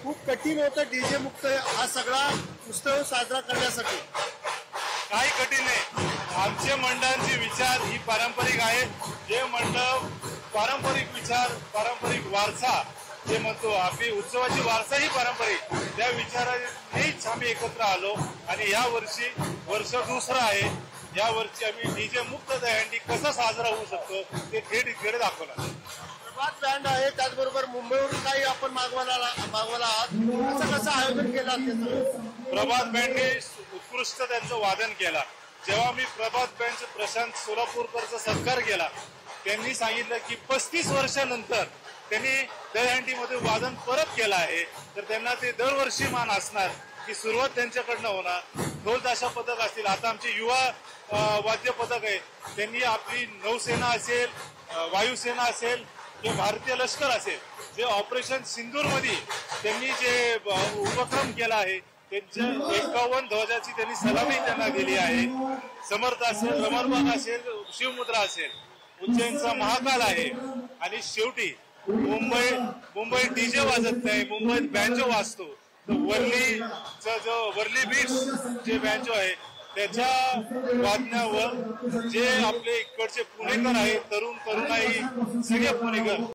खूप कठीण होतं डीजे मुक्त हा सगळा उत्सव साजरा करण्यासाठी? काही कठीण नाही. आमचे मंडळांचे विचार ही पारंपरिक आहे. जे मंडळ पारंपरिक विचार, पारंपरिक वारसा जे म्हणतो, आपली उत्सवाची वारसा ही पारंपरिक, त्या विचारानेच आम्ही एकत्र आलो. आणि या वर्षी वर्ष दुसरं आहे. या वर्षी आम्ही डीजे मुक्त दहीहंडी कसा साजरा होऊ शकतो ते थेट इकडे दाखवणार. प्रभात बँड आहे, त्याचबरोबर मुंबईवरून काही आपण मागवायला आहात, असं कसं आयोजन केलं? प्रभात बँडने उत्कृष्ट त्यांचं वादन केला. जेव्हा मी प्रभात बँडचे प्रशांत सोलापूरकरचा सत्कार केला, त्यांनी सांगितलं की 35 वर्षानंतर त्यांनी दहीहंडीमध्ये वादन परत केलं आहे, तर त्यांना ते दरवर्षी मान असणार की सुरुवात त्यांच्याकडनं होणार. ढोल ताशा पथक असतील, आता आमचे युवा वाद्य पथक आहे, त्यांनी आपली नौसेना असेल, वायुसेना असेल किंवा भारतीय लष्कर असेल, जे ऑपरेशन सिंदूरमध्ये त्यांनी जे उपक्रम केला आहे, त्यांच्या 51 ध्वजाची त्यांनी सलामी त्यांना दिली आहे. समर्थ असेल, रमणबाग असेल, शिवमुद्रा असेल, उज्जैनचा महाकाल आहे. आणि शेवटी मुंबई डीजे वाजत नाही, मुंबईत बँजो वाजतो. वरलीचा जो वरली बीट्स जे बँजो आहे त्याच्या वाजण्यावर जे आपले इकडचे पुणेकर आहेत, तरुणाई सगळे पुणेकर